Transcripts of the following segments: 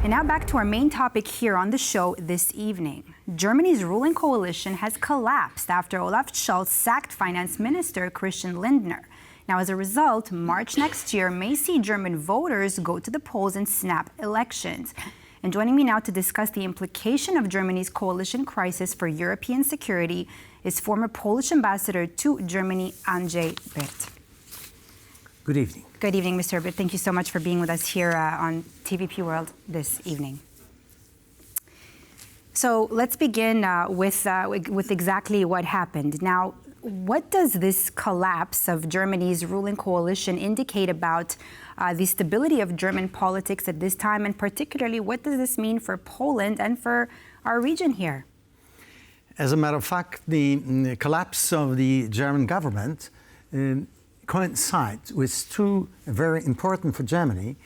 And now back to our main topic here on the show this evening. Germany's ruling coalition has collapsed after Olaf Scholz sacked Finance Minister Christian Lindner. Now, as a result, March next year may see German voters go to the polls and snap elections. And joining me now to discuss the implication of Germany's coalition crisis for European security is former Polish ambassador to Germany, Andrzej Byrt. Good evening. Good evening, Mr. Byrt. Thank you so much for being with us here on TVP World this evening. So let's begin with exactly what happened. Now, what does this collapse of Germany's ruling coalition indicate about the stability of German politics at this time, and particularly what does this mean for Poland and for our region here? As a matter of fact, the collapse of the German government coincides with two very important for Germany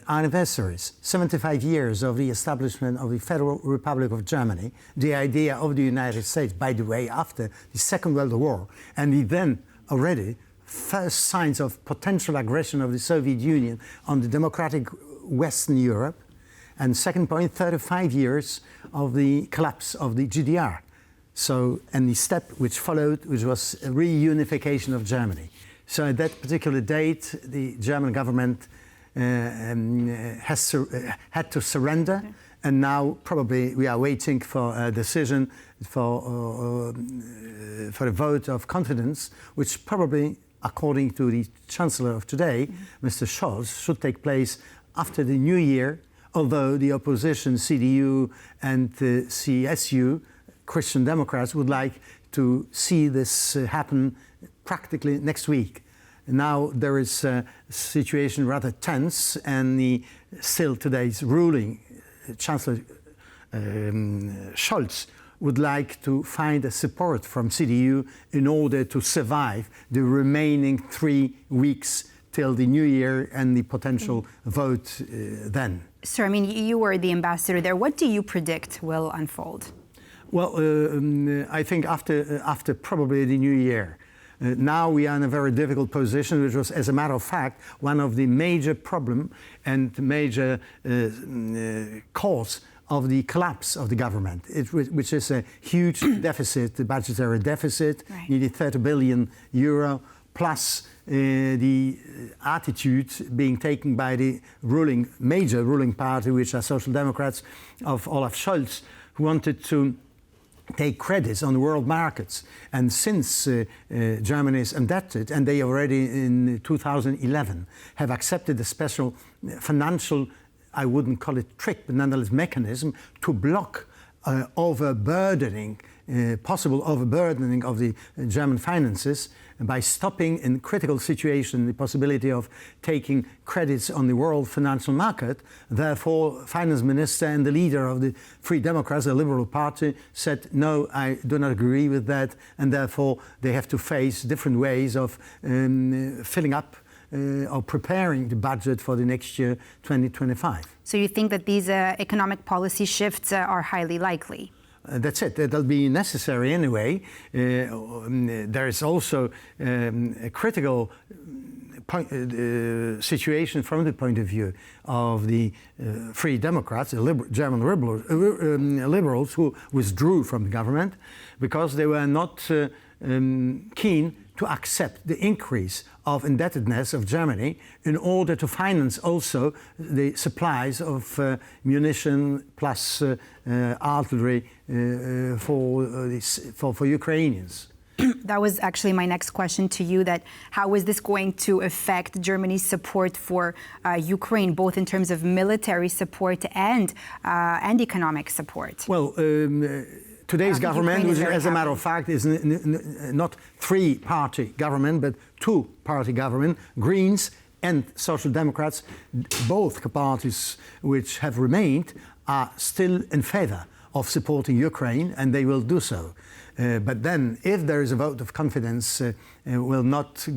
anniversaries. 75 years of the establishment of the Federal Republic of Germany, the idea of the United States, by the way, after the Second World War, and the then already first signs of potential aggression of the Soviet Union on the democratic Western Europe. And second point, 35 years of the collapse of the GDR. So, and the step which followed, which was a reunification of Germany. So at that particular date, the German government had to surrender, and now probably we are waiting for a decision for a vote of confidence, which probably, according to the Chancellor of today, Mr. Scholz, should take place after the new year, although the opposition, CDU and CSU, Christian Democrats, would like to see this happen practically next week. Now there is a situation rather tense, and still today's ruling Chancellor Scholz would like to find a support from CDU in order to survive the remaining 3 weeks till the new year and the potential vote then. Sir, I mean, you were the ambassador there. What do you predict will unfold? Well, I think after probably the new year. Now we are in a very difficult position, which was, as a matter of fact, one of the major problem and major cause of the collapse of the government, which is a huge deficit, the budgetary deficit, right. Nearly 30 billion euro, plus the attitude being taken by the major ruling party, which are Social Democrats of Olaf Scholz, who wanted to take credits on the world markets. And since Germany is indebted, and they already in 2011 have accepted a special financial, I wouldn't call it trick, but nonetheless mechanism to block possible overburdening of the German finances by stopping in critical situation the possibility of taking credits on the world financial market. Therefore, finance minister and the leader of the Free Democrats, the Liberal Party, said, no, I do not agree with that, and therefore they have to face different ways of filling up or preparing the budget for the next year, 2025. So you think that these economic policy shifts are highly likely? That's it. That'll be necessary anyway. There is also a critical situation from the point of view of the Free Democrats, the German liberals who withdrew from the government because they were not keen to accept the increase of indebtedness of Germany in order to finance also the supplies of munition plus artillery for Ukrainians. That was actually my next question to you, that how is this going to affect Germany's support for Ukraine, both in terms of military support and economic support? Well, today's government, which as a matter of fact is not three-party government, but two-party government, Greens and Social Democrats, both parties which have remained, are still in favor of supporting Ukraine, and they will do so. But then, if there is a vote of confidence, will not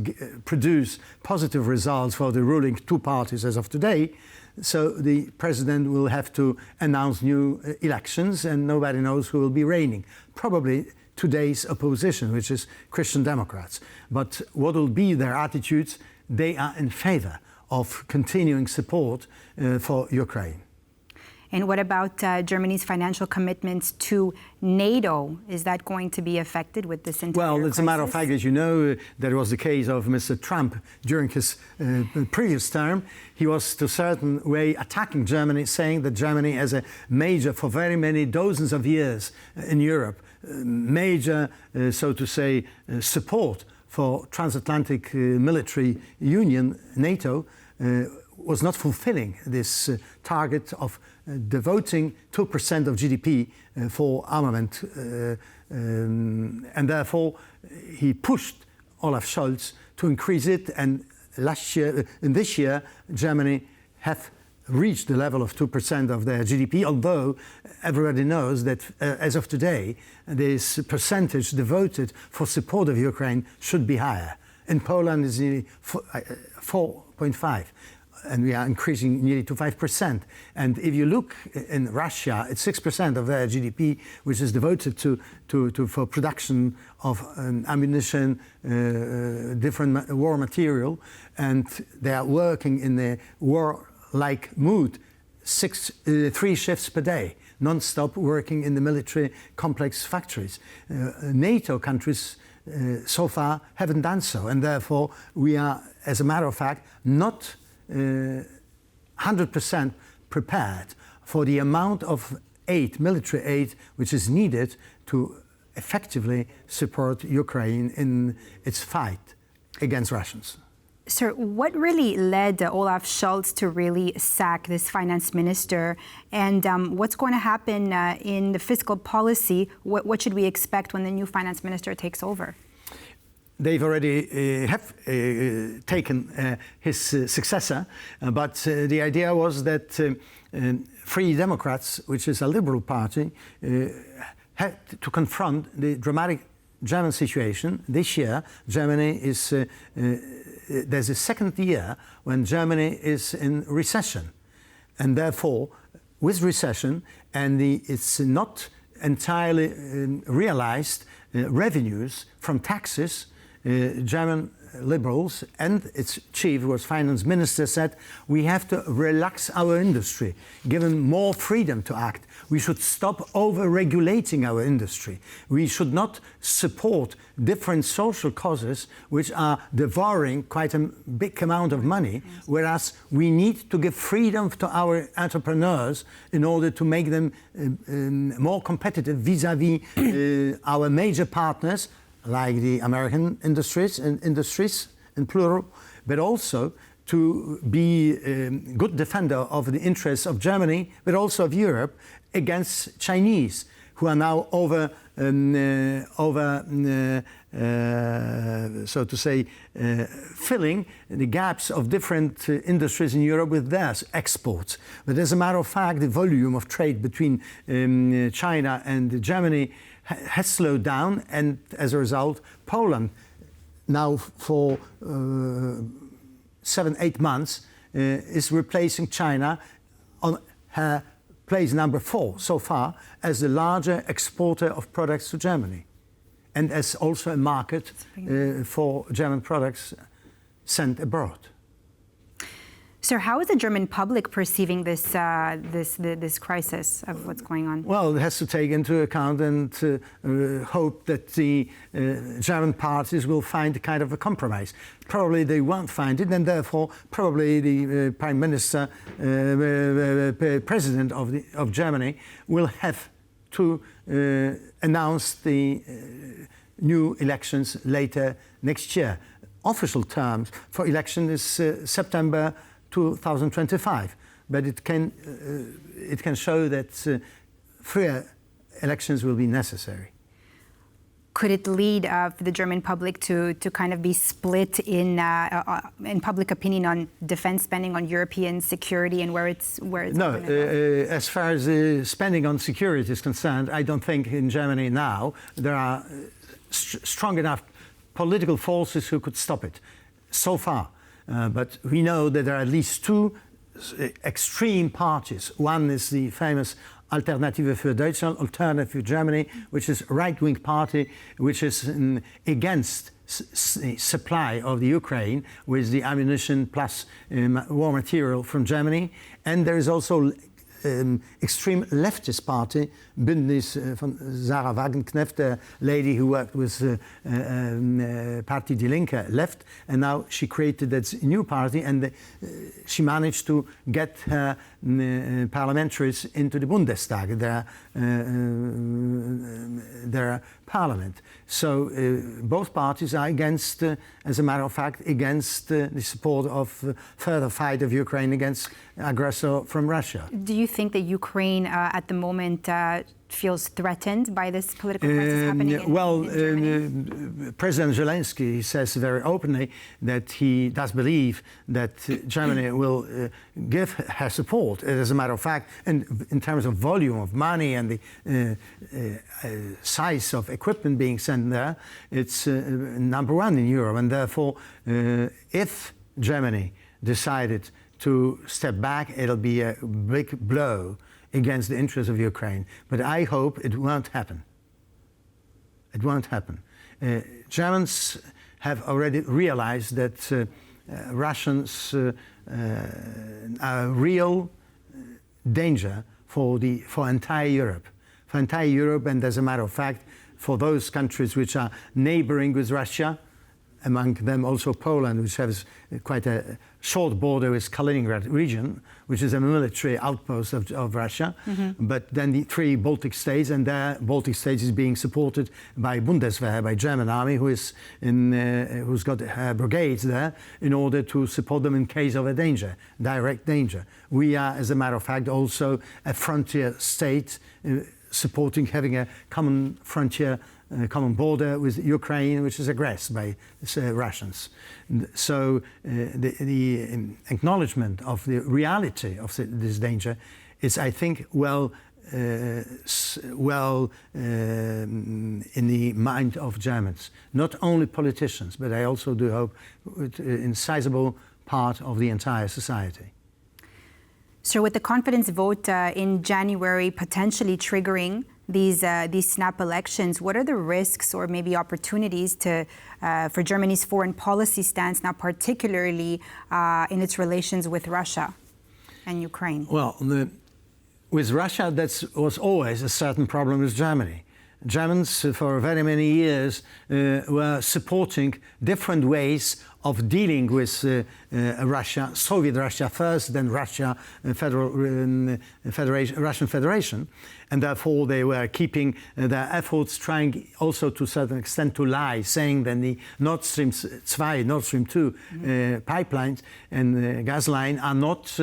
produce positive results for the ruling two parties as of today, so the president will have to announce new elections, and nobody knows who will be reigning. Probably today's opposition, which is Christian Democrats. But what will be their attitudes? They are in favor of continuing support for Ukraine. And what about Germany's financial commitments to NATO? Is that going to be affected with this entire Well, it's crisis? a matter of fact, as you know, that was the case of Mr. Trump during his previous term. He was to a certain way attacking Germany, saying that Germany has a major, for very many dozens of years in Europe, major, so to say, support for transatlantic military union, NATO, was not fulfilling this target of devoting 2% of GDP for armament. And therefore, he pushed Olaf Scholz to increase it. And this year, Germany have reached the level of 2% of their GDP, although everybody knows that as of today, this percentage devoted for support of Ukraine should be higher. In Poland, it's nearly 4.5%. And we are increasing nearly to 5%. And if you look in Russia, it's 6% of their GDP, which is devoted for production of ammunition, different war material, and they are working in a war-like mood, 3 shifts per day, non-stop working in the military complex factories. NATO countries so far haven't done so, and therefore we are, as a matter of fact, not 100% prepared for the amount of aid, military aid, which is needed to effectively support Ukraine in its fight against Russians. Sir, what really led Olaf Scholz to really sack this finance minister? And what's going to happen in the fiscal policy? What should we expect when the new finance minister takes over? They've already have taken his successor, but the idea was that Free Democrats, which is a liberal party, had to confront the dramatic German situation. This year, Germany is, there's a second year when Germany is in recession. And therefore, with recession, and it's not entirely realized revenues from taxes, German liberals and its chief, who was finance minister, said we have to relax our industry, give them more freedom to act. We should stop over-regulating our industry. We should not support different social causes which are devouring quite a big amount of money, whereas we need to give freedom to our entrepreneurs in order to make them more competitive vis-à-vis our major partners, like the American industries in plural, but also to be a good defender of the interests of Germany, but also of Europe, against Chinese, who are now so to say, filling the gaps of different industries in Europe with their exports. But as a matter of fact, the volume of trade between China and Germany has slowed down, and as a result, Poland now for 7-8 months is replacing China on her place number 4 so far as the larger exporter of products to Germany, and as also a market for German products sent abroad. Sir, how is the German public perceiving this this crisis of what's going on? Well, it has to take into account and hope that the German parties will find a kind of a compromise. Probably they won't find it, and therefore probably the Prime Minister, President of Germany, will have to announce the new elections later next year. Official terms for election is September 2025, but it can show that freer elections will be necessary. Could it lead the German public to kind of be split in public opinion on defense spending, on European security, and where it's no? As far as spending on security is concerned, I don't think in Germany now there are strong enough political forces who could stop it so far. But we know that there are at least 2 extreme parties. One is the famous Alternative für Deutschland, Alternative for Germany, which is a right-wing party, which is against supply of the Ukraine with the ammunition plus war material from Germany. And there is also extreme leftist party, Bündnis von Sarah Wagenknecht, the lady who worked with Party Die Linke, left, and now she created that new party, and she managed to get her parliamentaries into the Bundestag, their parliament. So both parties are against, as a matter of fact, against the support of further fight of Ukraine against aggressor from Russia. Do you think that Ukraine at the moment feels threatened by this political crisis happening in Germany? President Zelensky says very openly that he does believe that Germany will give her support. As a matter of fact, and in terms of volume of money and the size of equipment being sent there, it's number one in Europe. And therefore, if Germany decided to step back, it'll be a big blow against the interests of Ukraine. But I hope it won't happen. It won't happen. Germans have already realized that Russians are a real danger for entire Europe. For entire Europe, and as a matter of fact, for those countries which are neighboring with Russia, among them also Poland, which has quite a short border with Kaliningrad region, which is a military outpost of Russia. But then the three Baltic states, and their Baltic states is being supported by Bundeswehr, by German army, who's got brigades there in order to support them in case of a danger, direct danger. We are, as a matter of fact, also a frontier state, supporting having a common frontier, common border with Ukraine, which is aggressed by Russians. So the acknowledgement of the reality of this danger is, I think, well in the mind of Germans. Not only politicians, but I also do hope in sizable part of the entire society. So with the confidence vote in January potentially triggering these snap elections, what are the risks or maybe opportunities for Germany's foreign policy stance now, particularly in its relations with Russia and Ukraine? Well, with Russia, that was always a certain problem with Germany. Germans, for very many years, were supporting different ways of dealing with Russia, Soviet Russia first, then Russian Federation, and therefore they were keeping their efforts, trying also to a certain extent to lie, saying that the Nord Stream 2, Nord Stream 2 pipelines and gas line are not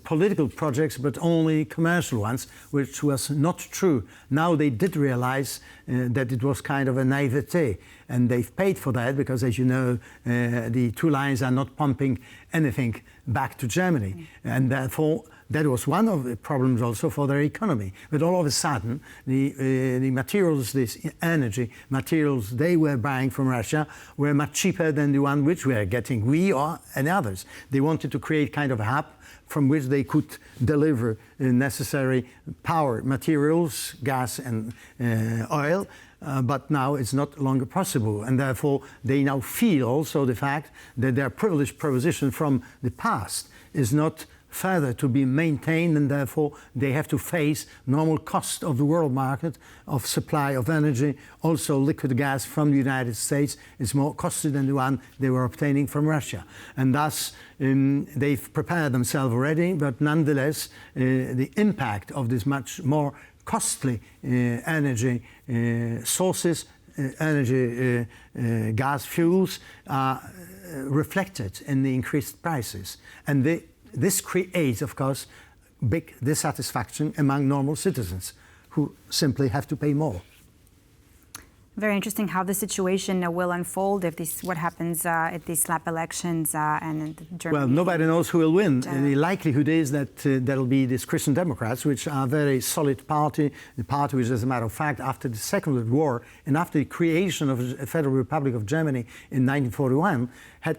political projects, but only commercial ones, which was not true. Now they did realize that it was kind of a naivete, and they've paid for that because, as you know, the two lines are not pumping anything back to Germany, and therefore that was one of the problems also for their economy. But all of a sudden, the materials, this energy materials they were buying from Russia were much cheaper than the one which we are getting, we or and others. They wanted to create kind of a hub from which they could deliver necessary power materials, gas and oil. But now it's not longer possible, and therefore they now feel also the fact that their privileged position from the past is not further to be maintained, and therefore they have to face normal cost of the world market of supply of energy. Also liquid gas from the United States is more costly than the one they were obtaining from Russia, and thus they've prepared themselves already, but nonetheless the impact of this much more costly energy sources, energy gas fuels are reflected in the increased prices, and this creates, of course, big dissatisfaction among normal citizens who simply have to pay more. Very interesting how the situation will unfold if what happens at these snap elections and Germany. Well, nobody knows who will win. The likelihood is that there'll be these Christian Democrats, which are a very solid party, the party which, as a matter of fact, after the Second World War and after the creation of the Federal Republic of Germany in 1941, had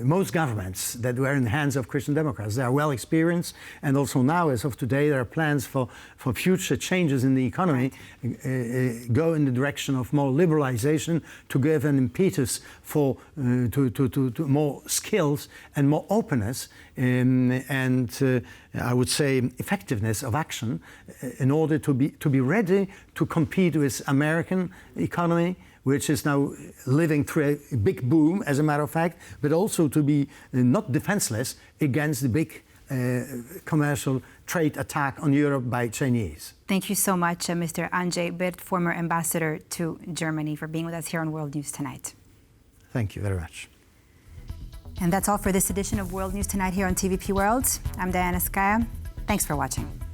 most governments that were in the hands of Christian Democrats. They are well experienced, and also now, as of today, there are plans for future changes in the economy go in the direction of more more liberalization, to give an impetus for to more skills and more openness and I would say effectiveness of action in order to be ready to compete with American economy, which is now living through a big boom, as a matter of fact, but also to be not defenseless against the big commercial trade attack on Europe by Chinese. Thank you so much, Mr. Andrzej Byrt, former ambassador to Germany, for being with us here on World News Tonight. Thank you very much. And that's all for this edition of World News Tonight here on TVP World. I'm Diana Skaya. Thanks for watching.